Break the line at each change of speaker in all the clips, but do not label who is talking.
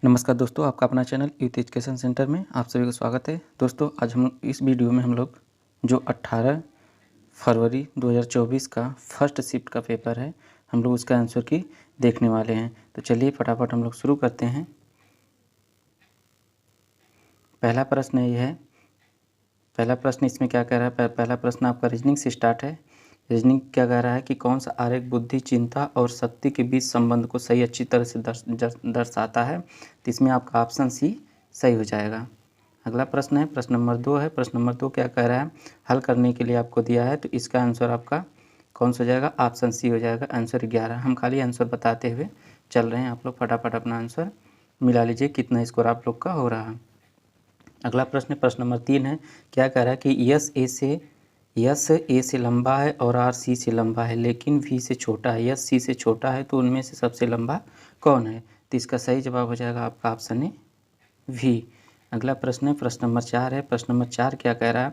नमस्कार दोस्तों, आपका अपना चैनल यूथ एजुकेशन सेंटर में आप सभी का स्वागत है। दोस्तों, आज हम इस वीडियो में हम लोग जो 18 फरवरी 2024 का फर्स्ट शिफ्ट का पेपर है, हम लोग उसका आंसर की देखने वाले हैं। तो चलिए फटाफट हम लोग शुरू करते हैं। पहला प्रश्न ये है। पहला प्रश्न इसमें क्या कह रहा है? पहला प्रश्न आपका रीजनिंग से स्टार्ट है। रीजनिंग क्या कह रहा है कि कौन सा आरेख बुद्धि, चिंता और शक्ति के बीच संबंध को सही अच्छी तरह से दर्शाता है? तो इसमें आपका ऑप्शन सी सही हो जाएगा। अगला प्रश्न है, प्रश्न नंबर 2 है। प्रश्न नंबर 2 क्या कह रहा है? हल करने के लिए आपको दिया है, तो इसका आंसर आपका कौन सा हो जाएगा? ऑप्शन सी हो जाएगा, आंसर 11। हम खाली आंसर बताते हुए चल रहे हैं, आप लोग फटाफट अपना आंसर मिला लीजिए कितना स्कोर आप लोग का हो रहा है। अगला प्रश्न, प्रश्न नंबर 3 है। क्या कह रहा है कि यस ए से लंबा है और आर सी से लंबा है, लेकिन वी से छोटा है। यस सी से छोटा है, तो उनमें से सबसे लंबा कौन है? तो इसका सही जवाब हो जाएगा आपका ऑप्शन ए वी। अगला प्रश्न है, प्रश्न नंबर 4 है। प्रश्न नंबर 4 क्या कह रहा है?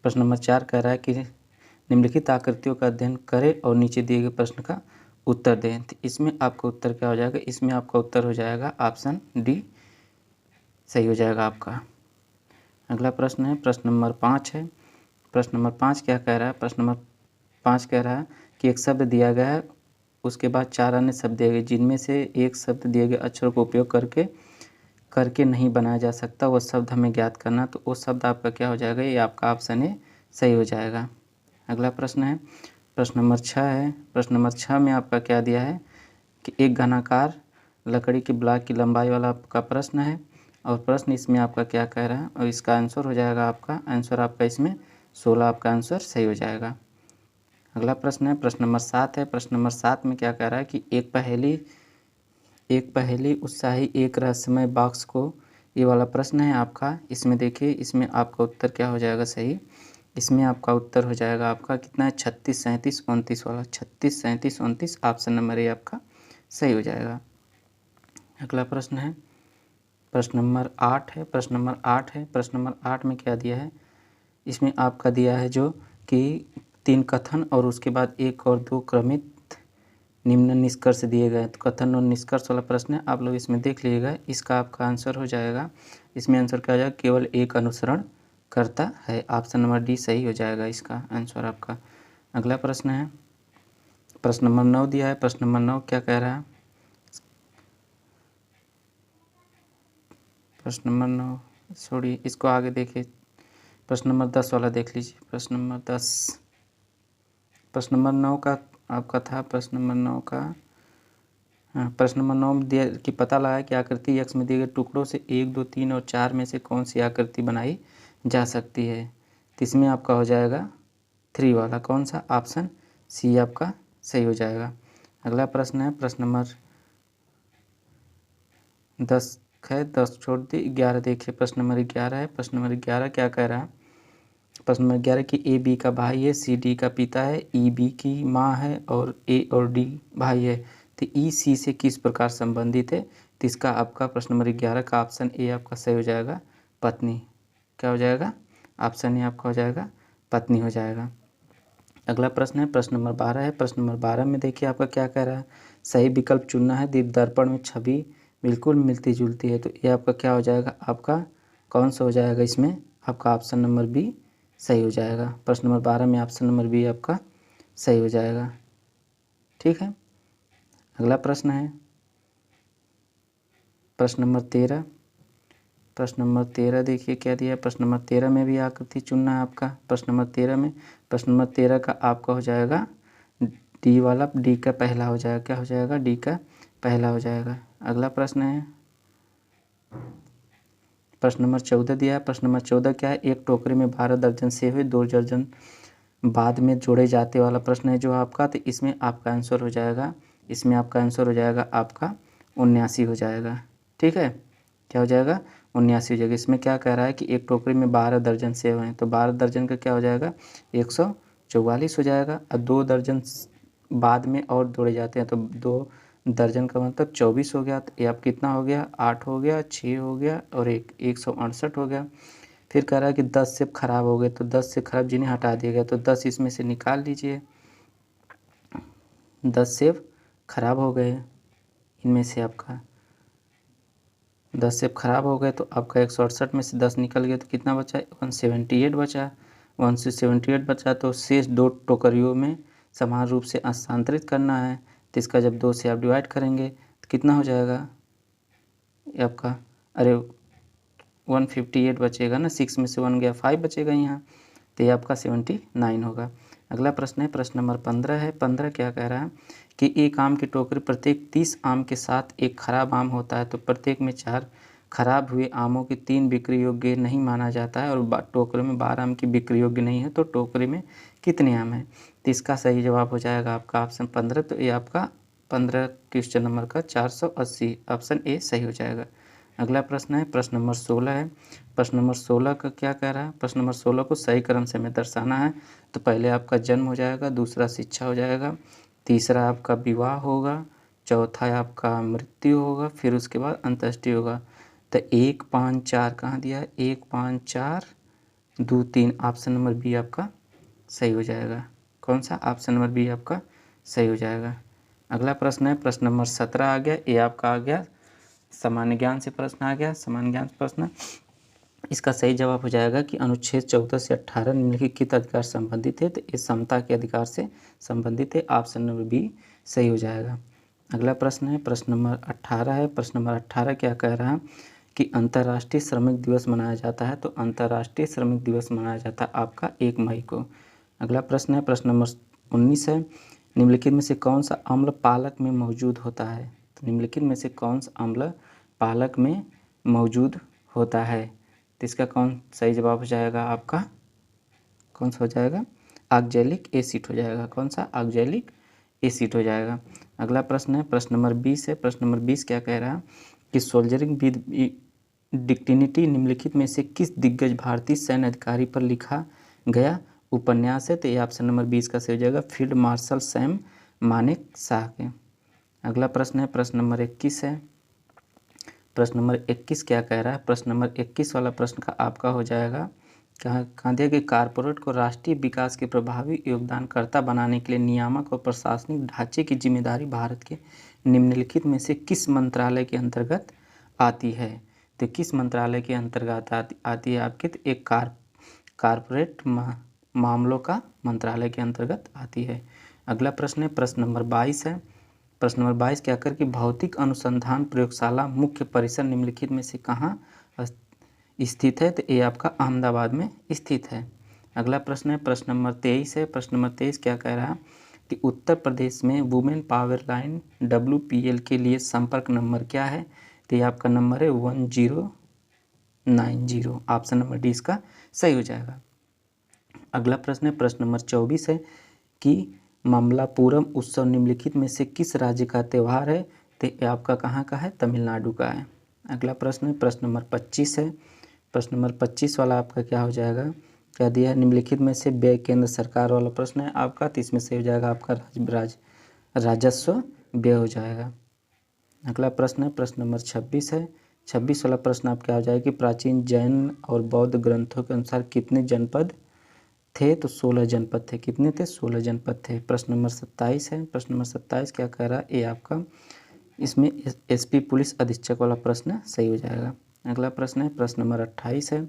प्रश्न नंबर 4 कह रहा है कि निम्नलिखित आकृतियों का अध्ययन करें और नीचे दिए गए प्रश्न का उत्तर दें। तो इसमें आपका उत्तर क्या हो जाएगा? इसमें आपका उत्तर हो जाएगा ऑप्शन डी सही हो जाएगा आपका। अगला प्रश्न है, प्रश्न नंबर 5 है। प्रश्न नंबर 5 क्या कह रहा है? प्रश्न नंबर 5 कह रहा है कि एक शब्द दिया गया है, उसके बाद 4 अन्य शब्द दिए गए, जिनमें से एक शब्द दिए गए अक्षरों को उपयोग करके नहीं बनाया जा सकता, वो शब्द हमें ज्ञात करना। तो वो शब्द आपका क्या हो जाएगा? ये आपका ऑप्शन ए सही हो जाएगा। अगला प्रश्न है, प्रश्न नंबर 6 है। प्रश्न नंबर 6 में आपका क्या दिया है कि एक घनाकार लकड़ी की ब्लॉक की लंबाई वाला आपका प्रश्न है, और प्रश्न इसमें आपका क्या कह रहा है, और इसका आंसर हो जाएगा आपका आंसर आपका इसमें 16 आपका आंसर सही हो जाएगा। अगला प्रश्न है, प्रश्न नंबर 7 है। प्रश्न नंबर 7 में क्या कह रहा है कि एक पहेली उत्साही एक रहस्यमय बॉक्स को, ये वाला प्रश्न है आपका। इसमें देखिए, इसमें आपका उत्तर क्या हो जाएगा सही? इसमें आपका उत्तर हो जाएगा आपका कितना है? 36, 37, 29 वाला। 36, 37, 29 ऑप्शन नंबर ए आपका सही हो जाएगा। अगला प्रश्न है, प्रश्न नंबर 8 है। प्रश्न नंबर 8 है। प्रश्न नंबर 8 में क्या दिया है? इसमें आपका दिया है जो कि 3 कथन और उसके बाद 1 और 2 क्रमित निम्न निष्कर्ष दिए गए। तो कथन और निष्कर्ष वाला प्रश्न है, आप लोग इसमें देख लीजिएगा। इसका आपका आंसर हो जाएगा, इसमें आंसर क्या हो जाएगा? केवल एक अनुसरण करता है। ऑप्शन नंबर डी सही हो जाएगा इसका आंसर आपका। अगला प्रश्न है, प्रश्न नंबर 9 दिया है। प्रश्न नंबर 9 क्या कह रहा है? प्रश्न नंबर 9 छोड़िए, इसको आगे देखिए। प्रश्न नंबर 10 वाला देख लीजिए। प्रश्न नंबर 10, प्रश्न नंबर 9 का आपका था। प्रश्न नंबर 9 का प्रश्न नंबर 9 में दिया कि पता लगा कि आकृति एक्स में दिए गए टुकड़ों से 1, 2, 3 और 4 में से कौन सी आकृति बनाई जा सकती है? तो इसमें आपका हो जाएगा 3 वाला। कौन सा? ऑप्शन सी आपका सही हो जाएगा। अगला प्रश्न है, प्रश्न नंबर 10 है। 10 छोड़ दी, 11 देखिए। प्रश्न नंबर 11 है। प्रश्न नंबर 11 क्या कह रहा है? प्रश्न नंबर 11 कि ए बी का भाई है, सी डी का पिता है, ई बी की माँ है और ए और डी भाई है। तो ई सी से किस प्रकार संबंधित है? तो इसका आपका प्रश्न नंबर 11 का ऑप्शन ए आपका सही हो जाएगा, पत्नी। क्या हो जाएगा? ऑप्शन ए आपका हो जाएगा पत्नी हो जाएगा। अगला प्रश्न है, प्रश्न नंबर 12 है। प्रश्न नंबर 12 में देखिए आपका क्या कह रहा है? सही विकल्प चुनना है। दर्पण में छवि बिल्कुल मिलती जुलती है। तो ये आपका क्या हो जाएगा? आपका कौन सा हो जाएगा इसमें? आपका ऑप्शन नंबर बी सही हो जाएगा। प्रश्न नंबर 12 में ऑप्शन नंबर बी आपका सही हो जाएगा। ठीक है। अगला प्रश्न है, प्रश्न नंबर 13। प्रश्न नंबर 13 देखिए क्या दिया है। प्रश्न नंबर 13 में भी आकृति चुनना है आपका। प्रश्न नंबर 13 में, प्रश्न नंबर 13 का आपका हो जाएगा डी वाला। डी का पहला हो जाएगा। क्या हो जाएगा? डी का पहला हो जाएगा। अगला प्रश्न है, प्रश्न नंबर 14 दिया है। प्रश्न नंबर 14 क्या है? एक टोकरी में 12 दर्जन सेब हुए, 2 दर्जन बाद में जोड़े जाते वाला प्रश्न है जो आपका। तो इसमें आपका आंसर हो जाएगा, इसमें आपका आंसर हो जाएगा आपका 79 हो जाएगा। ठीक है। क्या हो जाएगा? 79 हो जाएगा। इसमें क्या कह रहा है कि एक टोकरी में 12 दर्जन सेब हैं, तो 12 दर्जन का क्या हो जाएगा? 144 हो जाएगा। और 2 दर्जन बाद में और जोड़े जाते हैं, तो 2 दर्जन का मतलब 24 हो गया। तो ये आप कितना हो गया? 8 हो गया, 6 हो गया और 168 हो गया। फिर कह रहा है कि 10 सेब खराब हो गए, तो 10 से खराब जिन्हें हटा दिया गया, तो 10 इसमें से निकाल लीजिए। 10 सेब खराब हो गए इनमें से आपका 10 सेब खराब हो गए तो आपका 168 में से 10 निकल गया तो कितना बचा, 178 बचा। 178 बचा तो शेष 2 टोकरियों में समान रूप से स्थानांतरित करना है। तो इसका जब 2 से आप डिवाइड करेंगे तो कितना हो जाएगा ये आपका, अरे 158 बचेगा ना, 6 में से 1 गया, 5 बचेगा यहाँ, तो ये आपका 79 होगा। अगला प्रश्न है, प्रश्न नंबर 15 है। 15 क्या कह रहा है कि एक आम की टोकरी प्रत्येक 30 आम के साथ एक खराब आम होता है तो प्रत्येक में 4 खराब हुए आमों की 3 बिक्री योग्य नहीं माना जाता है और टोकरी में 12 आम की बिक्री योग्य नहीं है तो टोकरी में कितने आम हैं। तो इसका सही जवाब हो जाएगा आपका ऑप्शन 15। तो ये आपका 15 क्वेश्चन नंबर का 480 ऑप्शन ए सही हो जाएगा। अगला प्रश्न है, प्रश्न नंबर 16 है। प्रश्न नंबर 16 का क्या कह रहा है, प्रश्न नंबर 16 को सही क्रम से हमें दर्शाना है। तो पहले आपका जन्म हो जाएगा, दूसरा शिक्षा हो जाएगा, तीसरा आपका विवाह होगा, चौथा आपका मृत्यु होगा, फिर उसके बाद अंत्येष्टि होगा। तो 1 5 4 कहाँ दिया है, 1 5 4 2 3, ऑप्शन नंबर बी आपका सही हो जाएगा। कौन सा, ऑप्शन नंबर बी आपका सही हो जाएगा। अगला प्रश्न है, प्रश्न नंबर 17 आ गया, ये आपका आ गया सामान्य ज्ञान से प्रश्न आ गया, सामान्य ज्ञान प्रश्न। इसका सही जवाब हो जाएगा कि अनुच्छेद 14 से 18 निम्नलिखित किस अधिकार से संबंधित है, तो ये समता के अधिकार से संबंधित है, ऑप्शन नंबर बी सही हो जाएगा। अगला प्रश्न है, प्रश्न नंबर 18 है। प्रश्न नंबर 18 क्या कह रहा है कि अंतर्राष्ट्रीय श्रमिक दिवस मनाया जाता है, तो अंतर्राष्ट्रीय श्रमिक दिवस मनाया जाता है आपका 1 मई को। अगला प्रश्न है, प्रश्न नंबर 19 है। निम्नलिखित में से कौन सा अम्ल पालक में मौजूद होता है, तो निम्नलिखित में से कौन सा अम्ल पालक में मौजूद होता है, तो इसका कौन सही जवाब हो जाएगा आपका, कौन सा हो जाएगा, ऑक्जेलिक एसिड हो जाएगा। कौन सा, ऑक्जेलिक एसिड हो जाएगा। अगला प्रश्न है, प्रश्न नंबर 20 है। प्रश्न नंबर 20 क्या कह रहा है कि सोल्जरिंग विद डिग्निटी निम्नलिखित में से किस दिग्गज भारतीय सैन्य अधिकारी पर लिखा गया उपन्यास है, तो ये ऑप्शन नंबर 20 का सही हो जाएगा, फील्ड मार्शल सैम मानेकशॉ के। अगला प्रश्न है, प्रश्न नंबर 21 है। प्रश्न नंबर 21 क्या कह रहा है, प्रश्न नंबर 21 वाला प्रश्न का आपका हो जाएगा, कहाँ दिया कि कारपोरेट को राष्ट्रीय विकास के प्रभावी योगदानकर्ता बनाने के लिए नियामक और प्रशासनिक ढांचे की जिम्मेदारी भारत के निम्नलिखित में से किस मंत्रालय के अंतर्गत आती है। तो किस मंत्रालय के अंतर्गत आती है आपके, तो एक कारपोरेट मामलों का मंत्रालय के अंतर्गत आती है। अगला प्रश्न है, प्रश्न नंबर 22 है। प्रश्न नंबर 22 क्या कर कि भौतिक अनुसंधान प्रयोगशाला मुख्य परिसर निम्नलिखित में से कहाँ स्थित है, तो ये आपका अहमदाबाद में स्थित है। अगला प्रश्न है, प्रश्न नंबर 23 है। प्रश्न नंबर 23 क्या कह रहा है कि उत्तर प्रदेश में वुमेन पावर लाइन WPL के लिए संपर्क नंबर क्या है, तो ये आपका नंबर है 1090, ऑप्शन नंबर डी इसका सही हो जाएगा। अगला प्रश्न है, प्रश्न नंबर 24 है कि ममलापुरम उत्सव निम्नलिखित में से किस राज्य का त्यौहार है, तो ये आपका कहाँ का है, तमिलनाडु का है। अगला प्रश्न है, प्रश्न नंबर 25 है। प्रश्न नंबर 25 वाला आपका क्या हो जाएगा, क्या दिया है, निम्नलिखित में से व्यय केंद्र सरकार वाला प्रश्न है आपका, तो इसमें से हो जाएगा आपका राजस्व व्यय हो जाएगा। अगला प्रश्न है, प्रश्न नंबर 26 है। 26 वाला प्रश्न आप क्या हो जाएगा कि प्राचीन जैन और बौद्ध ग्रंथों के अनुसार कितने जनपद थे, तो 16 जनपद थे। कितने थे, 16 जनपद थे। प्रश्न नंबर 27 है। प्रश्न नंबर 27 क्या कह रहा है, ये आपका इसमें SP पुलिस अधीक्षक वाला प्रश्न सही हो जाएगा। अगला प्रश्न है, प्रश्न नंबर 28 है।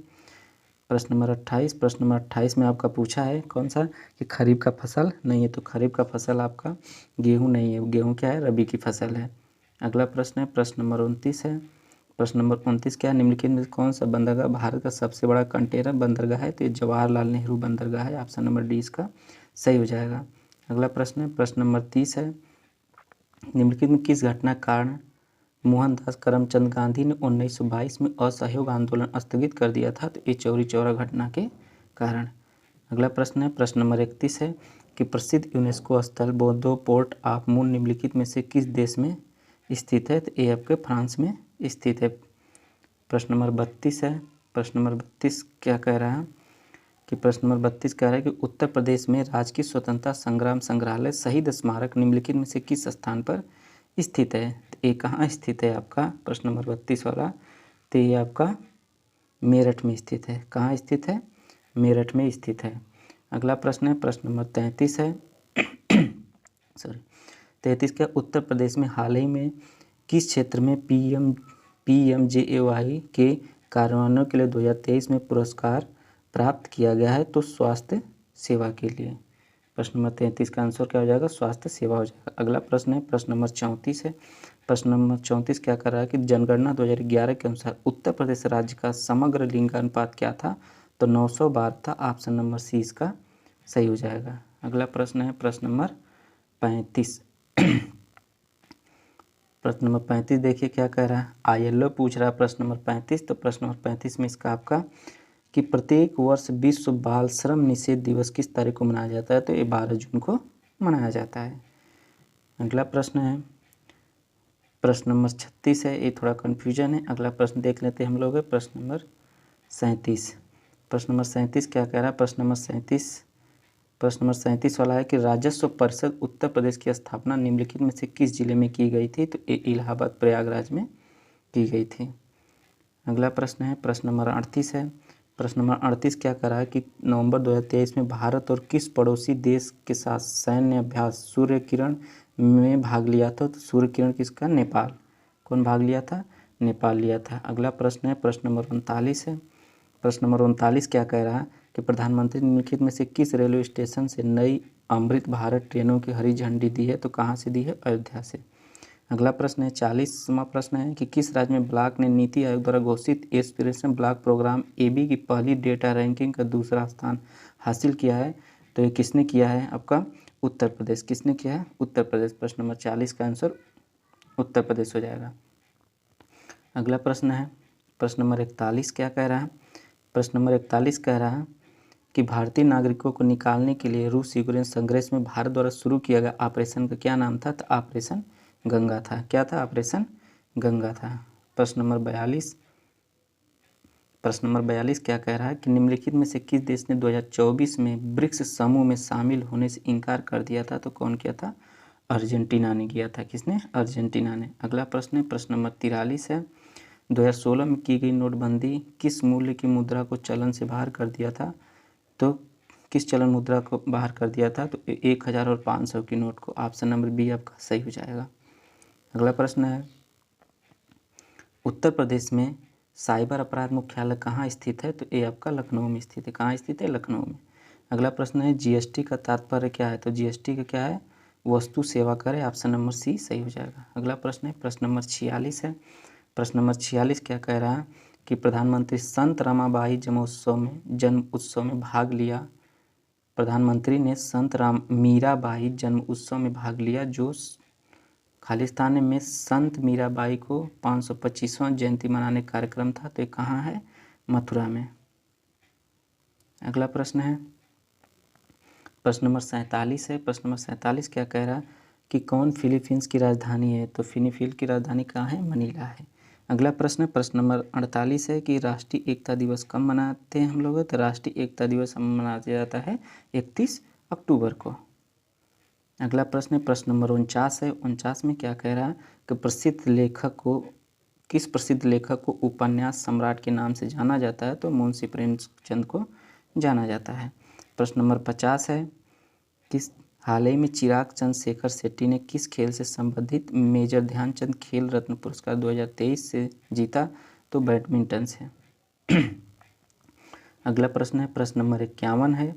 प्रश्न नंबर 28, प्रश्न नंबर 28 में आपका पूछा है कौन सा कि खरीफ का फसल नहीं है, तो खरीफ का फसल आपका गेहूँ नहीं है, गेहूँ क्या है, रबी की फसल है। अगला प्रश्न है, प्रश्न नंबर 29 है। प्रश्न नंबर 29 क्या है, निम्नलिखित में कौन सा बंदरगाह भारत का सबसे बड़ा कंटेनर बंदरगाह है, तो ये जवाहरलाल नेहरू बंदरगाह है, ऑप्शन नंबर डी इसका सही हो जाएगा। अगला प्रश्न है, प्रश्न नंबर 30 है। निम्नलिखित में किस घटना के कारण मोहनदास करमचंद गांधी ने 1922 में असहयोग आंदोलन स्थगित कर दिया था, तो ये चौरी चौरा घटना के कारण। अगला प्रश्न है, प्रश्न नंबर 31 है कि प्रसिद्ध यूनेस्को स्थल बोर्दो पोर्ट ऑफ मून निम्नलिखित में से किस देश में स्थित है, तो ये आपके फ्रांस में स्थित है। प्रश्न नंबर 32 है। प्रश्न नंबर 32 क्या कह रहा है कि प्रश्न नंबर 32 कह रहा है कि उत्तर प्रदेश में राजकीय स्वतंत्रता संग्राम संग्रहालय शहीद स्मारक निम्नलिखित में से किस स्थान पर स्थित है, तो ये कहाँ स्थित है आपका, प्रश्न नंबर 32 वाला, तो ये आपका मेरठ में स्थित है। कहाँ स्थित है, मेरठ में स्थित है। अगला प्रश्न है, प्रश्न नंबर 33 है। सॉरी 33 क्या, उत्तर प्रदेश में हाल ही में किस क्षेत्र में PMJAY के कार्यान्वयन के लिए 2023 में पुरस्कार प्राप्त किया गया है? तो स्वास्थ्य सेवा के लिए। प्रश्न नंबर 33 का आंसर क्या हो जाएगा? स्वास्थ्य सेवा हो जाएगा। अगला प्रश्न है प्रश्न नंबर 34 है। प्रश्न नंबर 34 क्या कर रहा है कि जनगणना 2011 के अनुसार उत्तर प्रदेश राज्य का समग्र लिंगानुपात क्या था? तो 912 था। ऑप्शन नंबर सी इसका सही हो जाएगा। अगला प्रश्न है प्रश्न नंबर 35। प्रश्न नंबर 35 देखिए क्या कह रहा है। ILO पूछ रहा है प्रश्न नंबर 35। तो प्रश्न नंबर 35 में इसका आपका कि प्रत्येक वर्ष विश्व बाल श्रम निषेध दिवस किस तारीख को मनाया जाता है? तो ये 12 जून को मनाया जाता है। अगला प्रश्न है प्रश्न नंबर 36 है। ये थोड़ा कन्फ्यूजन है। अगला प्रश्न देख लेते हैं हम लोग। प्रश्न नंबर 37। प्रश्न नंबर 37 क्या कह रहा है? प्रश्न नंबर 37 वाला है कि राजस्व परिषद उत्तर प्रदेश की स्थापना निम्नलिखित में से किस जिले में की गई थी? तो ये इलाहाबाद प्रयागराज में की गई थी। अगला प्रश्न है प्रश्न नंबर 38 है। प्रश्न नंबर 38 क्या कर रहा है कि नवंबर 2023 में भारत और किस पड़ोसी देश के साथ सैन्य अभ्यास सूर्य किरण में भाग लिया था? तो सूर्य किरण किसका? नेपाल। कौन भाग लिया था? नेपाल लिया था। अगला प्रश्न है प्रश्न नंबर 39 है। प्रश्न नंबर 39 क्या कह रहा है कि प्रधानमंत्री निम्नलिखित में से किस रेलवे स्टेशन से नई अमृत भारत ट्रेनों की हरी झंडी दी है? तो कहाँ से दी है? अयोध्या से। अगला प्रश्न है 40वां प्रश्न है कि किस राज्य में ब्लॉक ने नीति आयोग द्वारा घोषित एस्पिरेशन ब्लॉक प्रोग्राम AB की पहली डेटा रैंकिंग का दूसरा स्थान हासिल किया है? तो ये किसने किया है? आपका उत्तर प्रदेश। किसने किया है? उत्तर प्रदेश। प्रश्न नंबर 40 का आंसर उत्तर प्रदेश हो जाएगा। अगला प्रश्न है प्रश्न नंबर 41 क्या कह रहा है? प्रश्न नंबर 41 कह रहा है कि भारतीय नागरिकों को निकालने के लिए रूस यूक्रेन संघर्ष में भारत द्वारा शुरू किया गया ऑपरेशन का क्या नाम था? तो ऑपरेशन गंगा था। क्या था? ऑपरेशन गंगा था। प्रश्न नंबर 42 क्या कह रहा है कि निम्नलिखित में से किस देश ने 2024 में ब्रिक्स समूह में शामिल होने से इनकार कर दिया था? तो कौन किया था? अर्जेंटीना ने किया था। किसने? अर्जेंटीना ने। अगला प्रश्न है प्रश्न नंबर 43 है। 2016 में की गई नोटबंदी किस मूल्य की मुद्रा को चलन से बाहर कर दिया था? तो किस चलन मुद्रा को बाहर कर दिया था? तो 1000 और 500 की नोट को। ऑप्शन नंबर बी आपका सही हो जाएगा। अगला प्रश्न है उत्तर प्रदेश में साइबर अपराध मुख्यालय कहाँ स्थित है? तो ये आपका लखनऊ में स्थित है। कहाँ स्थित है? लखनऊ में। अगला प्रश्न है GST का तात्पर्य क्या है? तो GST का क्या है? वस्तु सेवा कर है। ऑप्शन नंबर सी सही हो जाएगा। अगला प्रश्न है प्रश्न नंबर 46 है। प्रश्न नंबर 46 क्या कह रहा है कि प्रधानमंत्री संत रमाबाई जन्म उत्सव में भाग लिया। प्रधानमंत्री ने संत मीराबाई जन्म उत्सव में भाग लिया जो खालिस्तान में संत मीराबाई को 525वां जयंती मनाने का कार्यक्रम था। तो ये कहाँ है? मथुरा में। अगला प्रश्न है प्रश्न नंबर 47 है। प्रश्न नंबर 47 क्या कह रहा है कि कौन फिलीपींस की राजधानी है? तो फिलीपींस की राजधानी कहाँ है? मनीला है। अगला प्रश्न प्रश्न नंबर 48 है कि राष्ट्रीय एकता दिवस कब मनाते हैं हम लोग? तो राष्ट्रीय एकता दिवस मनाया जाता है 31 अक्टूबर को। अगला प्रश्न है प्रश्न नंबर 49 है। 49 में क्या कह रहा है कि किस प्रसिद्ध लेखक को उपन्यास सम्राट के नाम से जाना जाता है? तो मुंशी प्रेमचंद को जाना जाता है। प्रश्न नंबर 50 है किस हाल ही में चिराग चंद्रशेखर शेट्टी ने किस खेल से संबंधित मेजर ध्यानचंद खेल रत्न पुरस्कार 2023 से जीता? तो बैडमिंटन से। अगला प्रश्न है प्रश्न नंबर 51 है।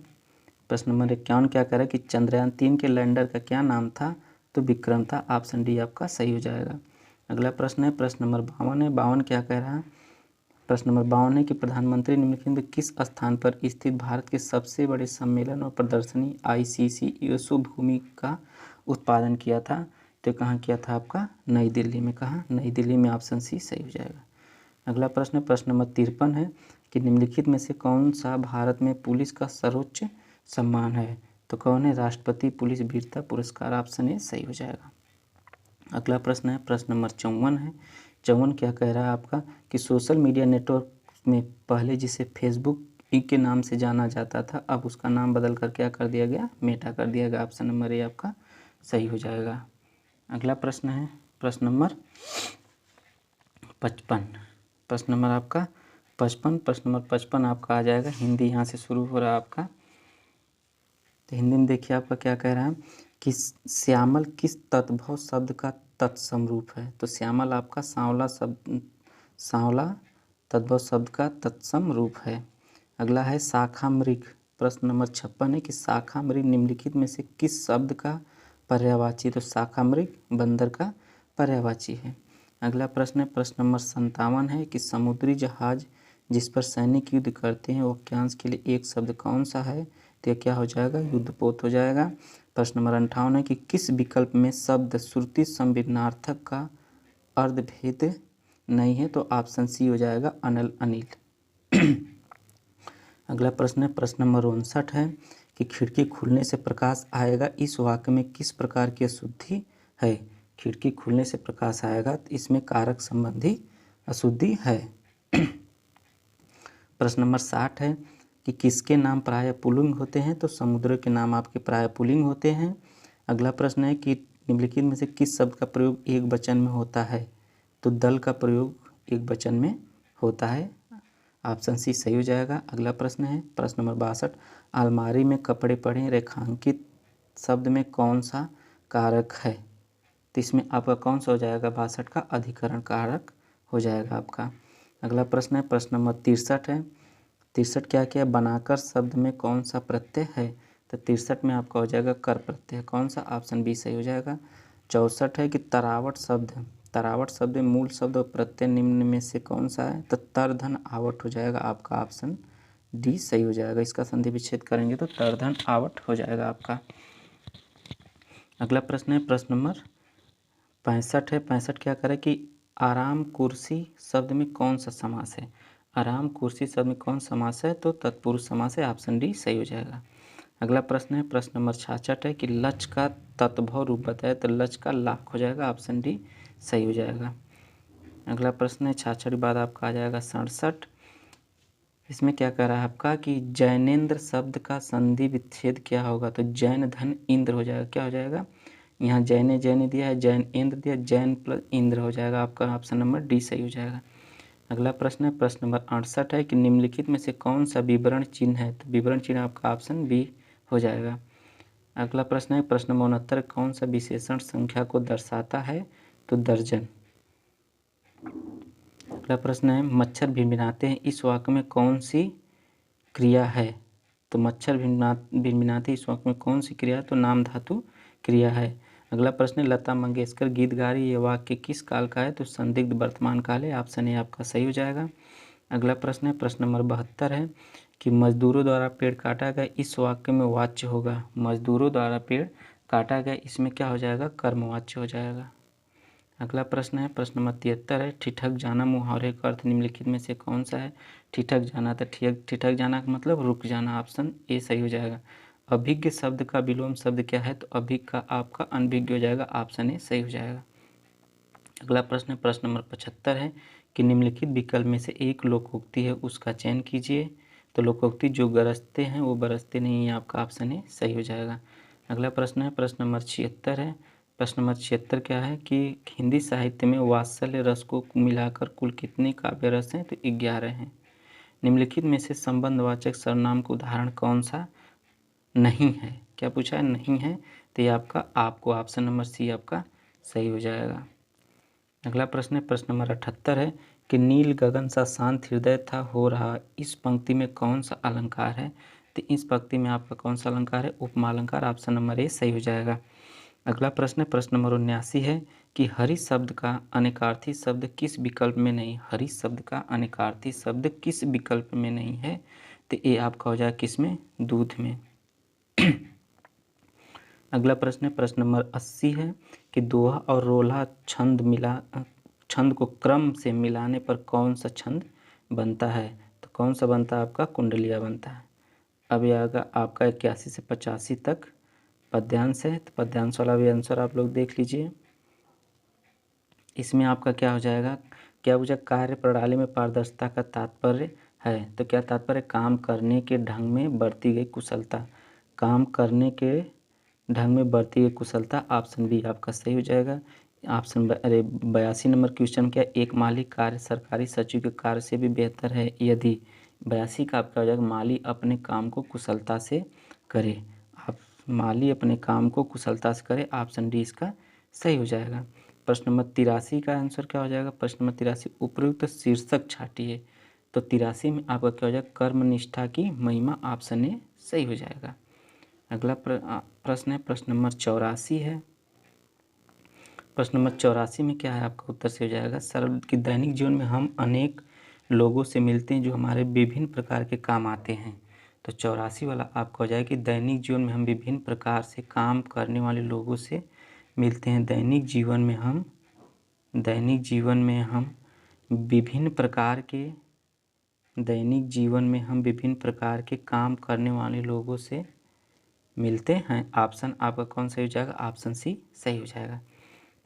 प्रश्न नंबर 51 क्या कह रहा है कि चंद्रयान 3 के लैंडर का क्या नाम था? तो विक्रम था। ऑप्शन डी आपका सही हो जाएगा। अगला प्रश्न है प्रश्न नंबर 52 है। 52 क्या कह रहा है? प्रश्न नंबर 52 है कि प्रधानमंत्री निम्नलिखित में किस स्थान पर स्थित भारत के सबसे बड़े सम्मेलन और प्रदर्शनी ICC यशो भूमि का उत्पादन किया था? तो कहाँ किया था? आपका नई दिल्ली में। कहाँ? नई दिल्ली में। ऑप्शन सी सही हो जाएगा। अगला प्रश्न है प्रश्न नंबर 53 है कि निम्नलिखित में से कौन सा भारत में पुलिस का सर्वोच्च सम्मान है? तो कौन है? राष्ट्रपति पुलिस वीरता पुरस्कार। ऑप्शन ए सही हो जाएगा। अगला प्रश्न है प्रश्न नंबर 54 है। 54 क्या कह रहा है आपका कि सोशल मीडिया नेटवर्क में पहले जिसे फेसबुक के नाम से जाना जाता था अब उसका नाम बदल कर क्या कर दिया गया? मेटा कर दिया गया। ऑप्शन नंबर ए आपका सही हो जाएगा। अगला प्रश्न है प्रश्न नंबर 55। प्रश्न नंबर आपका 55। प्रश्न नंबर 55 आपका आ जाएगा हिंदी। यहाँ से शुरू हो रहा है आपका। तो हिंदी में देखिए आपका क्या कह रहा है कि श्यामल किस तत्भव शब्द का तत्सम रूप है? तो श्यामल आपका सांवला शब्द सांवला तद्भव शब्द का तत्सम रूप है। अगला है शाखा मृग। प्रश्न नंबर 56 है कि शाखा मृग निम्नलिखित में से किस शब्द का पर्यायवाची? तो शाखा मृग बंदर का पर्यायवाची है। अगला प्रश्न है प्रश्न नंबर 57 है कि समुद्री जहाज जिस पर सैनिक युद्ध करते हैं वाक्यांश के लिए एक शब्द कौन सा है? तो यह क्या हो जाएगा? युद्धपोत हो जाएगा। प्रश्न नंबर 58 है कि किस विकल्प में शब्द श्रुति संविधानार्थक का अर्धभेद नहीं है? तो ऑप्शन सी हो जाएगा अनल अनिल। अगला प्रश्न है प्रश्न नंबर 59 है कि खिड़की खुलने से प्रकाश आएगा, इस वाक्य में किस प्रकार की अशुद्धि है? खिड़की खुलने से प्रकाश आएगा तो इसमें कारक संबंधी अशुद्धि है। प्रश्न नंबर 60 है कि किसके नाम प्राय पुल्लिंग होते हैं? तो समुद्र के नाम आपके प्राय पुल्लिंग होते हैं। अगला प्रश्न है कि निम्नलिखित में से किस शब्द का प्रयोग एक वचन में होता है? तो दल का प्रयोग एक वचन में होता है। ऑप्शन सी सही हो जाएगा। अगला प्रश्न है प्रश्न नंबर 62, अलमारी में कपड़े पड़े रेखांकित शब्द में कौन सा कारक है? तो इसमें आपका कौन सा हो जाएगा? 62 का अधिकरण कारक हो जाएगा आपका। अगला प्रश्न है प्रश्न नंबर 63 है। 63 क्या क्या बनाकर शब्द में कौन सा प्रत्यय है? तो 63 में आपका हो जाएगा कर प्रत्यय। कौन सा? ऑप्शन बी सही हो जाएगा। 64 है कि तरावट शब्द में मूल शब्द और प्रत्यय निम्न में से कौन सा है? तो तरधन आवट हो जाएगा आपका। ऑप्शन डी सही हो जाएगा। इसका संधि विच्छेद करेंगे तो तरधन आवट हो जाएगा आपका। अगला प्रश्न है प्रश्न नंबर 65 है। 65 क्या करे कि आराम कुर्सी शब्द में कौन सा समास है? आराम कुर्सी शब्द में कौन समास है? तो तत्पुरुष समास है। ऑप्शन डी सही हो जाएगा। अगला प्रश्न है प्रश्न नंबर 66 है कि लच का तत्भव रूप बताए, तो लच का लाख हो जाएगा। ऑप्शन डी सही हो जाएगा। अगला प्रश्न है 66 के बाद आपका आ जाएगा 67। इसमें क्या कह रहा है आपका कि जैनेन्द्र शब्द का संधि विच्छेद क्या होगा? तो जैन धन इंद्र हो जाएगा। क्या हो जाएगा? यहाँ जैन दिया है, जैन इंद्र दिया, जैन प्लस इंद्र हो जाएगा आपका। ऑप्शन नंबर डी सही हो जाएगा। अगला प्रश्न है प्रश्न नंबर 68 है कि निम्नलिखित में से कौन सा विवरण चिन्ह है? तो विवरण चिन्ह आपका ऑप्शन बी हो जाएगा। अगला प्रश्न है प्रश्न नंबर 69, कौन सा विशेषण संख्या को दर्शाता है? तो दर्जन। अगला प्रश्न है मच्छर भिनभिनाते हैं, इस वाक्य में कौन सी क्रिया है? तो मच्छर भिनभिनाते इस वाक्य में कौन सी क्रिया है? तो नाम धातु क्रिया है। अगला प्रश्न है लता मंगेशकर गीत गा रही, ये वाक्य किस काल का है? तो संदिग्ध वर्तमान काल है। ऑप्शन ए आपका सही हो जाएगा। अगला प्रश्न है प्रश्न नंबर 72 है कि मजदूरों द्वारा पेड़ काटा गया, इस वाक्य में वाच्य होगा। मजदूरों द्वारा पेड़ काटा गया, इसमें क्या हो जाएगा? कर्मवाच्य हो जाएगा। अगला प्रश्न है प्रश्न नंबर 73 है ठिठक जाना मुहावरे का अर्थ निम्नलिखित में से कौन सा है? ठिठक जाना, तो ठिठक जाना का मतलब रुक जाना। ऑप्शन ए सही हो जाएगा। अभिज्ञ शब्द का विलोम शब्द क्या है? तो अभिज्ञ का आपका अनभिज्ञ हो जाएगा। ऑप्शन ए सही हो जाएगा। अगला प्रश्न है प्रश्न नंबर 75 है कि निम्नलिखित विकल्प में से एक लोकोक्ति है, उसका चयन कीजिए। तो लोकोक्ति जो गरजते हैं वो बरसते नहीं है, आपका ऑप्शन ए सही हो जाएगा। अगला प्रश्न है प्रश्न नंबर 76 है। प्रश्न नंबर 76 क्या है कि हिंदी साहित्य में वात्सल्य रस को मिलाकर कुल कितने काव्य रस हैं? तो 11 हैं। निम्नलिखित में से संबंधवाचक सर्वनाम का उदाहरण कौन सा नहीं है? क्या पूछा है? नहीं है, तो ये आपको ऑप्शन नंबर सी आपका सही हो जाएगा। अगला प्रश्न है प्रश्न नंबर 78 है कि नील गगन सा शांत हृदय था हो रहा, इस पंक्ति में कौन सा अलंकार है? तो इस पंक्ति में आपका कौन सा अलंकार है? उपमा अलंकार। ऑप्शन नंबर ए सही हो जाएगा। अगला प्रश्न है प्रश्न नंबर 79 है कि हरि शब्द का अनेकार्थी शब्द किस विकल्प में नहीं? हरि शब्द का अनेकार्थी शब्द किस विकल्प में नहीं है? तो ये आपका हो जाएगा किसमें? दूध में। अगला प्रश्न है प्रश्न नंबर 80 है कि दोहा और रोल्हा छंद को क्रम से मिलाने पर कौन सा छंद बनता है? तो कौन सा बनता है? आपका कुंडलिया बनता है। अब यह आएगा आपका 81 से 85 तक पद्यांश है। तो पद्यांश वाला भी आंसर आप लोग देख लीजिए। इसमें आपका क्या हो जाएगा? क्या पूछा? कार्य प्रणाली में पारदर्शिता का तात्पर्य है। तो क्या तात्पर्य? काम करने के ढंग में बरती गई कुशलता। काम करने के ढंग में बरती गई कुशलता। ऑप्शन बी आपका सही हो जाएगा। ऑप्शन 82 नंबर क्वेश्चन क्या? एक माली कार्य सरकारी सचिव के कार्य से भी बेहतर है यदि 82 का आपका हो जाएगा माली अपने काम को कुशलता से करे। आप माली अपने काम को कुशलता से करे। ऑप्शन डी इसका सही हो जाएगा। प्रश्न नंबर 83 का आंसर क्या हो जाएगा? प्रश्न नंबर 83 उपयुक्त शीर्षक छाटिए। तो 83 में आपका क्या हो जाएगा? कर्मनिष्ठा की महिमा, ऑप्शन ए सही हो जाएगा। अगला प्रश्न है प्रश्न नंबर 84 है। प्रश्न नंबर 84 में क्या है? आपका उत्तर से हो जाएगा सरल कि दैनिक जीवन में हम अनेक लोगों से मिलते हैं जो हमारे विभिन्न प्रकार के काम आते हैं। तो 84 वाला आपका हो जाएगा कि दैनिक जीवन में हम विभिन्न प्रकार से काम करने वाले लोगों से मिलते हैं। दैनिक जीवन में हम विभिन्न प्रकार के काम करने वाले लोगों से मिलते हैं। ऑप्शन आपका कौन सही हो जाएगा? ऑप्शन सी सही हो जाएगा।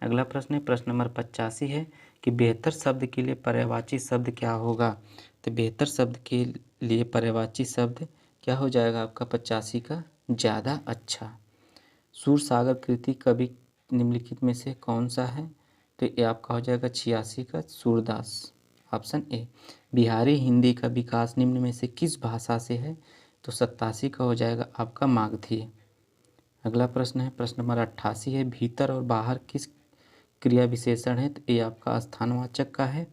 अगला प्रश्न है प्रश्न नंबर 85 है कि बेहतर शब्द के लिए पर्यायवाची शब्द क्या होगा? तो बेहतर शब्द के लिए पर्यायवाची शब्द क्या हो जाएगा आपका 85 का? ज़्यादा अच्छा। सूरसागर कृति कवि निम्नलिखित में से कौन सा है? तो ये आपका हो जाएगा 86 का सूरदास, ऑप्शन ए। बिहारी हिंदी का विकास निम्न में से किस भाषा से है? तो 87 का हो जाएगा आपका मागधी। अगला प्रश्न है प्रश्न नंबर 88 है भीतर और बाहर किस क्रिया विशेषण है? तो ये आपका स्थानवाचक का है।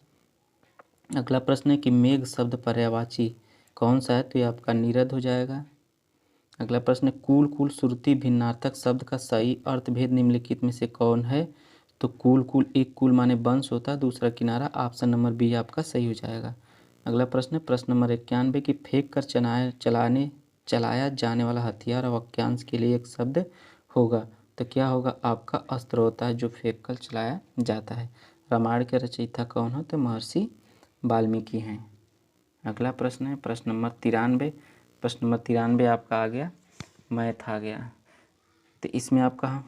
अगला प्रश्न है कि मेघ शब्द पर्यायवाची कौन सा है? तो ये आपका निरध हो जाएगा। अगला प्रश्न है कुल कुल श्रुति भिन्नार्थक शब्द का सही अर्थभेद निम्नलिखित में से कौन है? तो कुल एक कुल माने वंश होता है, दूसरा किनारा, ऑप्शन नंबर बी आपका सही हो जाएगा। अगला प्रश्न है प्रश्न नंबर 91 की फेंक कर चलाया जाने वाला हथियार वाक्यांश के लिए एक शब्द होगा। तो क्या होगा? आपका अस्त्र होता है जो फेंक कर चलाया जाता है। रामायण के रचयिता कौन हो? तो महर्षि वाल्मीकि हैं। अगला प्रश्न है प्रश्न नंबर 93। प्रश्न नंबर 93 आपका आ गया मैथ आ गया। तो इसमें आपका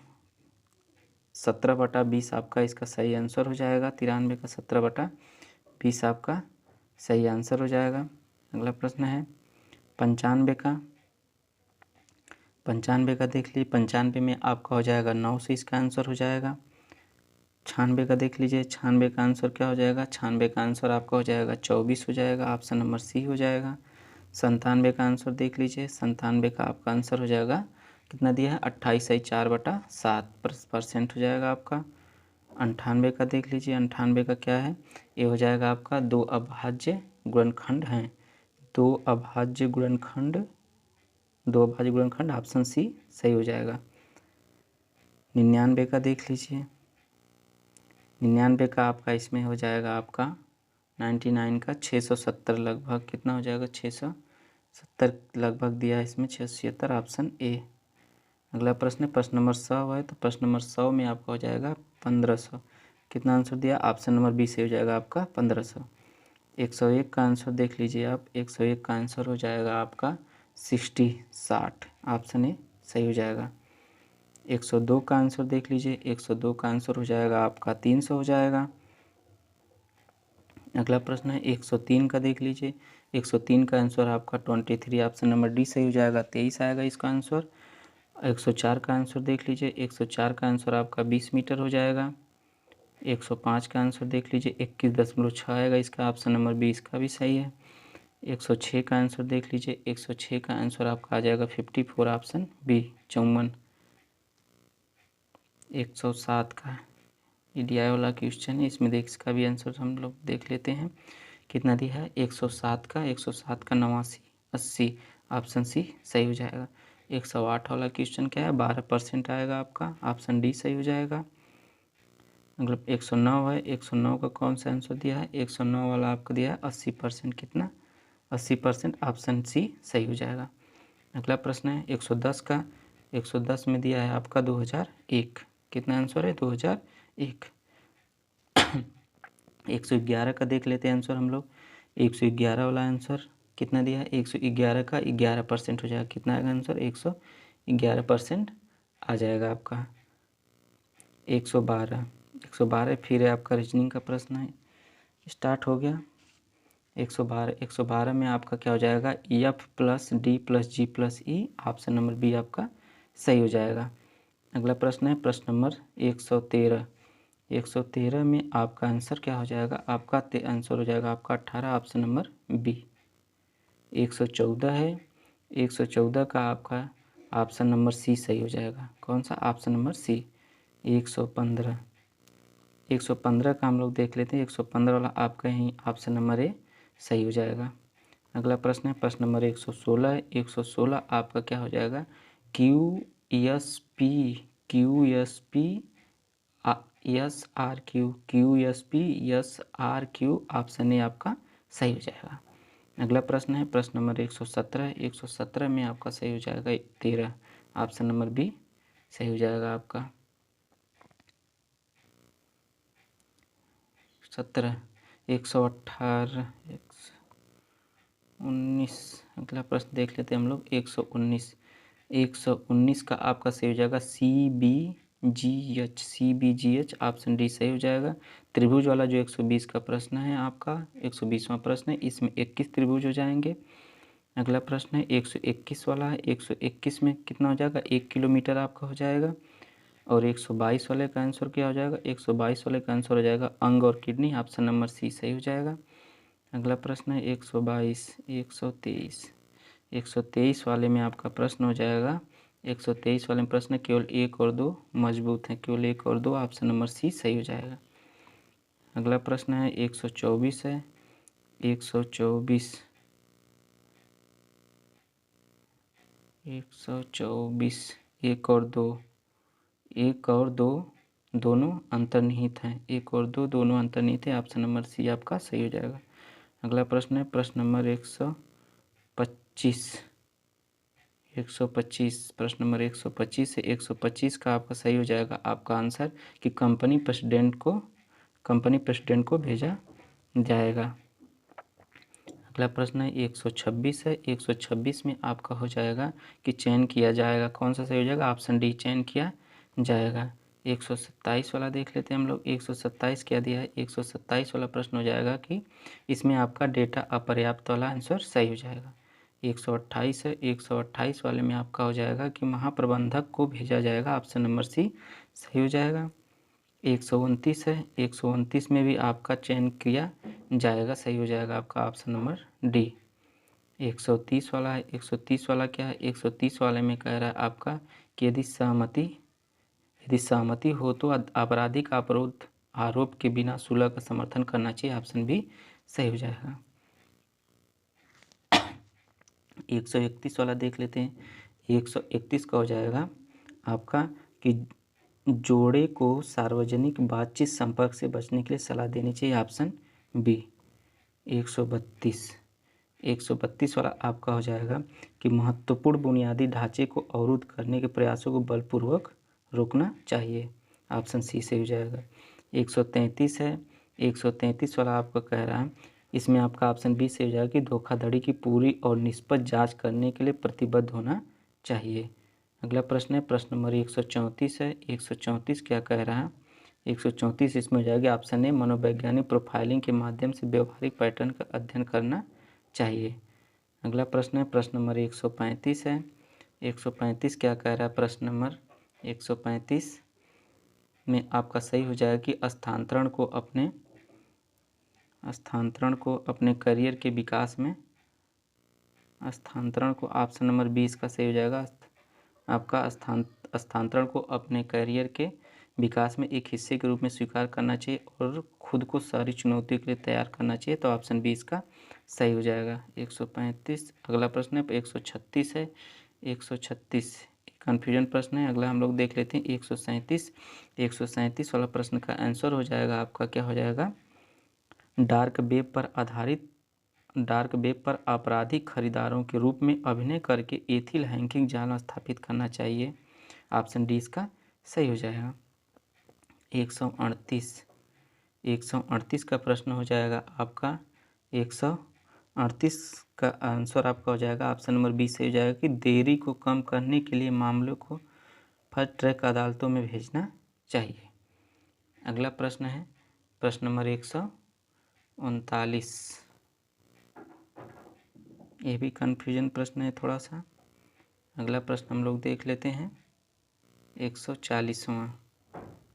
17/20 आपका इसका सही आंसर हो जाएगा। 93 का 17/20 आपका सही आंसर हो जाएगा। अगला प्रश्न है 95 का देख लीजिए। 95 में आपका हो जाएगा 9 से इसका आंसर हो जाएगा। 96 का देख लीजिए। 96 का आंसर क्या हो जाएगा? 96 का आंसर आपका हो जाएगा 24 हो जाएगा, ऑप्शन नंबर सी हो जाएगा। 97 का आंसर देख लीजिए। 97 का आपका आंसर हो जाएगा कितना दिया है? 28/4/7% हो जाएगा आपका। 98 का देख लीजिए। 98 का क्या है? ये हो जाएगा आपका 2 अभाज्य गुणनखंड हैं। 2 अभाज्य गुणनखंड ऑप्शन सी सही हो जाएगा। 99 का देख लीजिए। 99 का आपका इसमें हो जाएगा आपका 99 का 670 लगभग कितना हो जाएगा? 670 लगभग दिया है इसमें 676, ऑप्शन ए। अगला प्रश्न है प्रश्न नंबर 100 है। तो प्रश्न नंबर 100 में आपका हो जाएगा 1500। कितना आंसर दिया? ऑप्शन नंबर बी से हो जाएगा आपका 1500। 101 का आंसर देख लीजिए आप। 101 का आंसर हो जाएगा आपका 60 ऑप्शन ए सही हो जाएगा। 102 का आंसर देख लीजिए। 102 का आंसर हो जाएगा आपका 300 हो जाएगा। अगला प्रश्न है 103 का देख लीजिए। 103 का आंसर आपका 23, ऑप्शन नंबर डी सही हो जाएगा, 23 आएगा इसका आंसर। 104 का आंसर देख लीजिए। 104 का आंसर आपका 20 मीटर हो जाएगा। 105 का आंसर देख लीजिए। 21.6 आएगा इसका, ऑप्शन नंबर बी इसका भी सही है। 106 का आंसर देख लीजिए। 106 का आंसर आपका आ जाएगा 54, ऑप्शन बी 54। 107 का ईडीआई वाला क्वेश्चन है, इसमें देख इसका भी आंसर हम लोग देख लेते हैं कितना दिया है। 107 का 89 80, ऑप्शन सी सही हो जाएगा। 108 वाला क्वेश्चन क्या है? 12% आएगा आपका, ऑप्शन डी सही हो जाएगा। मतलब 109 है। 109 का कौन सा आंसर दिया है? 109 वाला आपको दिया है 80%, कितना? 80%, ऑप्शन सी सही हो जाएगा। अगला प्रश्न है 110 का। 110 में दिया है आपका 2001, कितना आंसर है? 2001। 111 का देख लेते हैं आंसर हम लोग। 111 वाला आंसर कितना दिया है? 111 का 11% हो जाएगा, कितना आएगा आंसर? 111% आ जाएगा आपका। 112 फिर आपका रीजनिंग का प्रश्न है, स्टार्ट हो गया। 112 में आपका क्या हो जाएगा? F+D+G+E, ऑप्शन नंबर बी आपका सही हो जाएगा। अगला प्रश्न है प्रश्न नंबर 113। 113 में आपका आंसर क्या हो जाएगा? आपका आंसर हो जाएगा आपका 18, ऑप्शन नंबर बी। 114 है। 114 का आपका ऑप्शन नंबर सी सही हो जाएगा। कौन सा? Option number C. 115 115 का हम लोग देख लेते हैं। 115 वाला आपका यहीं ऑप्शन नंबर ए सही हो जाएगा। अगला प्रश्न है प्रश्न नंबर 116 है। 116 आपका क्या हो जाएगा, Q S P S R Q option A आपका सही हो जाएगा। अगला प्रश्न है प्रश्न नंबर 117। 117 में आपका सही हो जाएगा 13, ऑप्शन नंबर बी सही हो जाएगा आपका। 17, 118, 119। अगला प्रश्न देख लेते हैं हम लोग 119। 119 का आपका सही हो जाएगा CBGH ऑप्शन डी सही हो जाएगा। त्रिभुज वाला जो 120 का प्रश्न है आपका 120वां प्रश्न है, इसमें 21 त्रिभुज हो जाएंगे। अगला प्रश्न है 121 वाला है। 121 में कितना हो जाएगा, 1 किलोमीटर आपका हो जाएगा। और 122 वाले का आंसर क्या हो जाएगा, 122 वाले का आंसर हो जाएगा अंग और किडनी, ऑप्शन नंबर सी सही हो जाएगा। अगला प्रश्न है 122, 123। 123 वाले में आपका प्रश्न हो जाएगा, 123 वाले में प्रश्न केवल 1 और 2 मजबूत हैं, केवल 1 और 2, ऑप्शन नंबर सी सही हो जाएगा। अगला प्रश्न है 124 है। 124, 1 और 2, 1 और 2 दोनों अंतर्निहित हैं, 1 और 2 दोनों अंतर्निहित हैं, ऑप्शन नंबर सी आपका सही हो जाएगा। अगला प्रश्न है प्रश्न नंबर 125। 125 प्रश्न नंबर 125 है। 125 का आपका सही हो जाएगा आपका आंसर कि कंपनी प्रेसिडेंट को भेजा जाएगा। अगला प्रश्न है 126 है। 126 में आपका हो जाएगा कि चयन किया जाएगा, कौन सा सही हो जाएगा, ऑप्शन डी चयन किया जाएगा। 127 वाला देख लेते हैं हम लोग। 127 क्या दिया है, 127 वाला प्रश्न हो जाएगा कि इसमें आपका डेटा अपर्याप्त वाला आंसर सही हो जाएगा। 128 है। 128 वाले में आपका हो जाएगा कि महाप्रबंधक को भेजा जाएगा, ऑप्शन नंबर सी सही हो जाएगा। 129 है। 129 में भी आपका चयन किया जाएगा, सही हो जाएगा आपका ऑप्शन नंबर डी। 130 वाला है। 130 वाला क्या है, 130 वाले में कह रहा है आपका कि यदि सहमति हो तो आपराधिक आरोप के बिना सुलह का समर्थन करना चाहिए, ऑप्शन बी सही हो जाएगा। 131 वाला देख लेते हैं। 131 का हो जाएगा आपका कि जोड़े को सार्वजनिक बातचीत संपर्क से बचने के लिए सलाह देनी चाहिए, ऑप्शन बी। 132 वाला आपका हो जाएगा कि महत्वपूर्ण बुनियादी ढांचे को अवरुद्ध करने के प्रयासों को बलपूर्वक रोकना चाहिए, ऑप्शन सी से हो जाएगा। 133 है। 133 वाला आपका कह रहा है, इसमें आपका ऑप्शन बी से हो जाएगा कि धोखाधड़ी की पूरी और निष्पक्ष जांच करने के लिए प्रतिबद्ध होना चाहिए। अगला प्रश्न है प्रश्न नंबर 134 है। 134 क्या कह रहा है, 134 इसमें हो जाएगा ऑप्शन ए मनोवैज्ञानिक प्रोफाइलिंग के माध्यम से व्यवहारिक पैटर्न का अध्ययन करना चाहिए। अगला प्रश्न है प्रश्न नंबर 135 है। 135 क्या कह रहा है, प्रश्न नंबर 135 में आपका सही हो जाएगा कि स्थानांतरण को अपने करियर के विकास में, स्थानांतरण को ऑप्शन नंबर 20 का सही हो जाएगा। आपका स्थानांतरण को अपने करियर के विकास में एक हिस्से के रूप में स्वीकार करना चाहिए और खुद को सारी चुनौतियों के लिए तैयार करना चाहिए, तो ऑप्शन 20 का सही हो जाएगा। 135। अगला प्रश्न है 136 है। 136 कन्फ्यूजन प्रश्न है। अगला हम लोग देख लेते हैं 137। 137 वाला प्रश्न का आंसर हो जाएगा आपका क्या हो जाएगा, डार्क वेब पर आपराधिक खरीदारों के रूप में अभिनय करके एथिल हैकिंग जाल स्थापित करना चाहिए, ऑप्शन डी इसका सही हो जाएगा। 138 का प्रश्न हो जाएगा आपका 138 का आंसर आपका हो जाएगा ऑप्शन नंबर बी सही हो जाएगा कि देरी को कम करने के लिए मामलों को फास्ट ट्रैक अदालतों में भेजना चाहिए। अगला प्रश्न है प्रश्न नंबर 139। ये भी कन्फ्यूजन प्रश्न है थोड़ा सा। अगला प्रश्न हम लोग देख लेते हैं 140वां,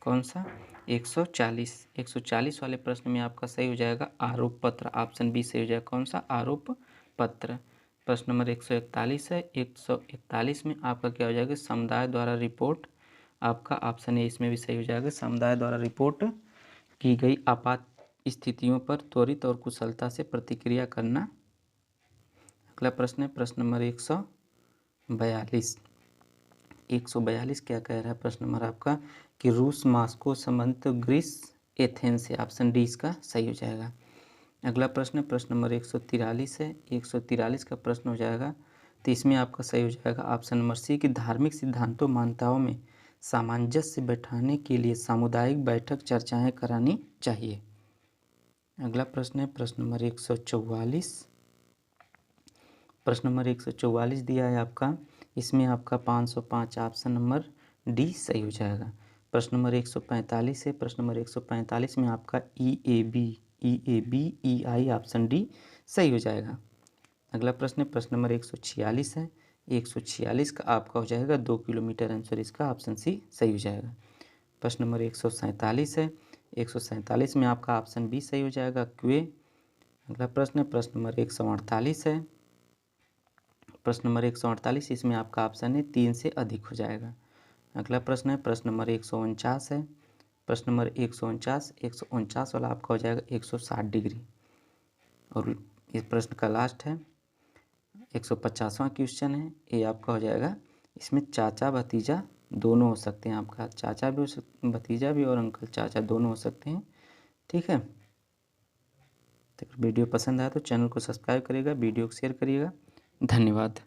कौन सा 140 वाले प्रश्न में आपका सही हो जाएगा आरोप पत्र, ऑप्शन बी सही हो जाएगा, कौन सा आरोप पत्र। प्रश्न नंबर 141 है। 141 में आपका क्या हो जाएगा, समुदाय द्वारा रिपोर्ट, आपका ऑप्शन ए इसमें भी सही हो जाएगा, समुदाय द्वारा रिपोर्ट की गई आपात स्थितियों पर त्वरित और कुशलता से प्रतिक्रिया करना। अगला प्रश्न है प्रश्न नंबर 142। 142 क्या कह रहा है प्रश्न नंबर आपका कि रूस मास्को संबंधित ग्रीस एथेंस से। ऑप्शन डी इसका सही हो जाएगा। अगला प्रश्न प्रश्न नंबर 143 है। 143 का प्रश्न हो जाएगा तो इसमें आपका सही हो जाएगा ऑप्शन नंबर सी कि धार्मिक सिद्धांतों मान्यताओं में सामंजस्य बैठाने के लिए सामुदायिक बैठक चर्चाएं करानी चाहिए। अगला प्रश्न है प्रश्न नंबर 144। प्रश्न नंबर 144 दिया है आपका, इसमें आपका 505 ऑप्शन नंबर डी सही हो जाएगा। प्रश्न नंबर 145 है। प्रश्न नंबर 145 में आपका EAB ऑप्शन डी सही हो जाएगा। अगला प्रश्न है प्रश्न नंबर 146 है। 146 का आपका हो जाएगा 2 किलोमीटर आंसर इसका ऑप्शन सी सही हो जाएगा। प्रश्न नंबर 147 है। 147 में आपका ऑप्शन बी सही हो जाएगा क्वे। अगला प्रश्न है प्रश्न नंबर 148 है। प्रश्न नंबर 148 इसमें आपका ऑप्शन है 3 से अधिक हो जाएगा। अगला प्रश्न है प्रश्न नंबर 149 है। प्रश्न नंबर 149 वाला आपका हो जाएगा 160 डिग्री। और इस प्रश्न का लास्ट है 150वां क्वेश्चन है। ये आपका हो जाएगा, इसमें चाचा भतीजा दोनों हो सकते हैं, आपका चाचा भी हो सकते, भतीजा भी और अंकल चाचा दोनों हो सकते हैं। ठीक है, तो वीडियो पसंद आया तो चैनल को सब्सक्राइब करिएगा, वीडियो को शेयर करिएगा। धन्यवाद।